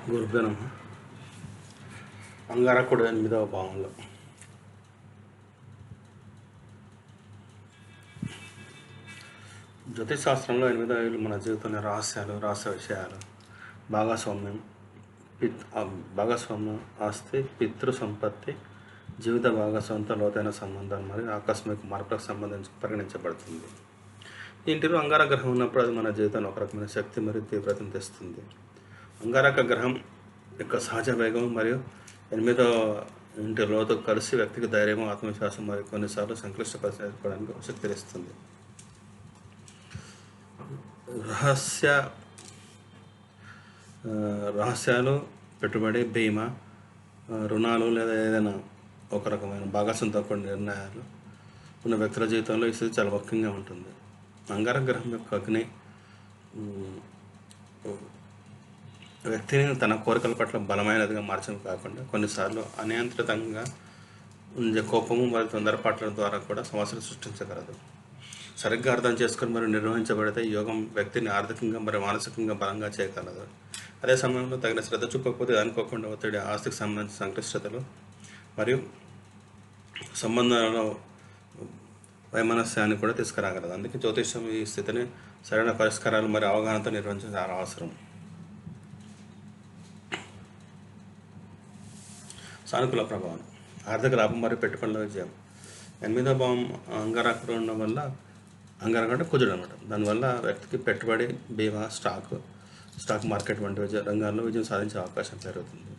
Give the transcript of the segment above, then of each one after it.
గురుభ్యో నమః. అంగారకుడు 8వ భావంలో జ్యోతిష్ శాస్త్రంలో 8వ ఇల్లు మన జీవితంలో రహస్యాలు, రహస్య విషయాలు, భాగస్వామ్యం, భాగస్వామ్యం, ఆస్తి, పితృ సంపత్తి, జీవిత భాగస్వామితో లోతైన సంబంధాలు మరియు ఆకస్మిక మార్పులకు సంబంధించి పరిగణించబడుతుంది. ఇంటిలో అంగారక గ్రహం ఉన్నప్పుడు అది మన జీవితంలో ఒక రకమైన శక్తి మరియు తీవ్రతను తెస్తుంది. అంగారక గ్రహం యొక్క సహజ వేగం మరియు 8వ ఇంటి లోతు కలిసి వ్యక్తికి ధైర్యం, ఆత్మవిశ్వాసం మరియు కొన్నిసార్లు సంక్లిష్ట పరిస్థితులు ఎదుర్కోవడానికి శక్తినిస్తుంది. రహస్యాలు, పెట్టుబడి, బీమా, రుణాలు లేదా ఏదైనా ఒక రకమైన భాగస్వామ్యంతో కూడిన నిర్ణయాలు ఉన్న వ్యక్తుల జీవితంలో ఈ స్థితి చాలా ముఖ్యంగా ఉంటుంది. అంగారక గ్రహం యొక్క అగ్ని వ్యక్తిని తన కోరికల పట్ల బలమైనదిగా మార్చడం కాకుండా కొన్నిసార్లు అనియంత్రితంగా ఉండే కోపము మరియు తొందరపాట్ల ద్వారా కూడా సమస్యలు సృష్టించగలదు. సరిగ్గా అర్థం చేసుకుని మరియు నిర్వహించబడితే యోగం వ్యక్తిని ఆర్థికంగా మరియు మానసికంగా బలంగా చేయగలదు. అదే సమయంలో తగిన శ్రద్ధ చూపకపోతే అనుకోకుండా ఒత్తిడి, ఆస్తికి సంబంధించిన సంక్లిష్టతలు మరియు సంబంధాలలో వైమనస్యాన్ని కూడా తీసుకురాగలదు. అందుకే జ్యోతిష్యం ఈ స్థితిని సరైన పరిష్కారాలు మరియు అవగాహనతో నిర్వహించడం చాలా అవసరం. సానుకూల ప్రభావం, ఆర్థిక లాభం మరియు పెట్టుబడుల విజయం. 8వ భావం అంగారకుడు ఉండడం వల్ల, అంగారకుడు అంటే కుజుడు అనమాట, దానివల్ల వ్యక్తికి పెట్టుబడి, బీమా, స్టాక్ మార్కెట్ వంటి రంగాల్లో విజయం సాధించే అవకాశం పెరుగుతుంది.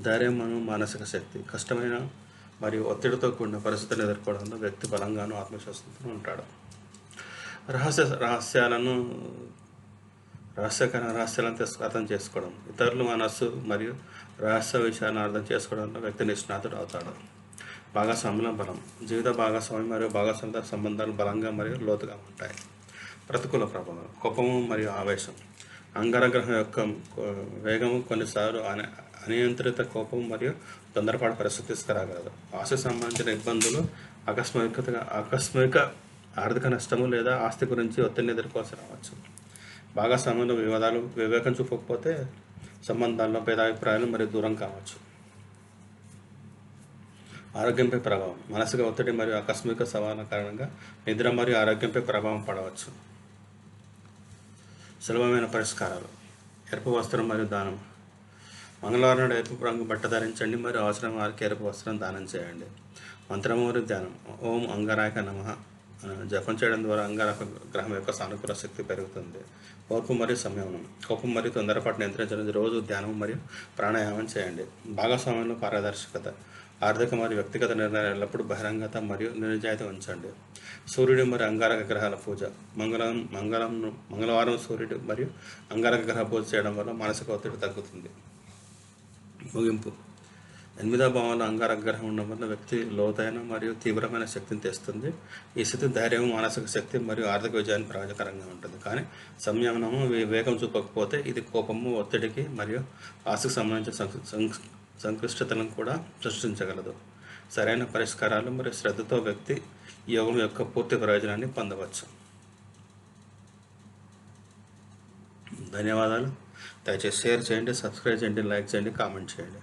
ధైర్యం మరియు మానసిక శక్తి, కష్టమైన మరియు ఒత్తిడితో కూడిన పరిస్థితులను ఎదుర్కోవడంలో వ్యక్తి బలంగాను ఆత్మవిశ్వాసంతో ఉంటాడు. రహస్యాలను అర్థం చేసుకోవడం, ఇతరుల మనస్సు మరియు రహస్య విషయాలను అర్థం చేసుకోవడంలో వ్యక్తి నిష్ణాతుడు అవుతాడు. భాగస్వామ్యుల బలం, జీవిత భాగస్వామి మరియు భాగస్వామితో సంబంధాలు బలంగా మరియు లోతుగా ఉంటాయి. ప్రతికూల ప్రభావం, కోపము మరియు ఆవేశం. అంగారగ్రహం యొక్క వేగము కొన్నిసార్లు అనియంత్రిత కోపం మరియు తొందరపాటు పరిస్థితి తీసుకురాగలదు. ఆస్తి సంబంధించిన ఇబ్బందులు, ఆకస్మిక ఆర్థిక నష్టము లేదా ఆస్తి గురించి ఒత్తిడిని ఎదుర్కోవాల్సి రావచ్చు. భాగస్వామ్యంలో వివాదాలు, వివేకం చూపకపోతే సంబంధాల్లో భేదాభిప్రాయాలు మరియు దూరం కావచ్చు. ఆరోగ్యంపై ప్రభావం, మానసిక ఒత్తిడి మరియు ఆకస్మిక సవాళ్ళ కారణంగా నిద్ర మరియు ఆరోగ్యంపై ప్రభావం పడవచ్చు. సులభమైన పరిష్కారాలు, ఎరుపు వస్త్రం మరియు దానం. మంగళవారం నాడు ఎరుపు రంగు బట్ట ధరించండి మరియు అవసరం వారికి ఎరుపు వస్త్రం దానం చేయండి. మంత్రము మరియు ధ్యానం. ఓం అంగారకాయ నమః జపం చేయడం ద్వారా అంగారక గ్రహం యొక్క సానుకూల శక్తి పెరుగుతుంది. ఓర్పు మరియు సంయమనం, కోపం మరియు తొందరపాటు నియంత్రించడానికి రోజు ధ్యానం మరియు ప్రాణాయామం చేయండి. భాగస్వామ్యంలో పారదర్శకత, ఆర్థిక మరియు వ్యక్తిగత నిర్ణయాలు ఎల్లప్పుడూ బహిరంగత మరియు నిజాయితీ ఉంచండి. సూర్యుడు మరియు అంగారక గ్రహాల పూజ. మంగళవారం సూర్యుడు మరియు అంగారక గ్రహ పూజ చేయడం వల్ల మానసిక ఒత్తిడి తగ్గుతుంది. ముగింపు, 8వ భావంలో అంగారక గ్రహం ఉండడం వల్ల వ్యక్తి లోతైన మరియు తీవ్రమైన శక్తిని తెస్తుంది. ఈ స్థితి ధైర్యం, మానసిక శక్తి మరియు ఆర్థిక విజయానికి ప్రయోజనకరంగా ఉంటుంది. కానీ సంయమనము, వేగం చూపకపోతే ఇది కోపము, ఒత్తిడికి మరియు ఆస్తికి సంబంధించిన సంక్లిష్టతలను కూడా సృష్టించగలదు. సరైన పరిష్కారాలు మరియు శ్రద్ధతో వ్యక్తి యోగం యొక్క పూర్తి ప్రయోజనాన్ని పొందవచ్చు. ధన్యవాదాలు. దయచేసి షేర్ చేయండి, సబ్స్క్రైబ్ చేయండి, లైక్ చేయండి, కామెంట్ చేయండి.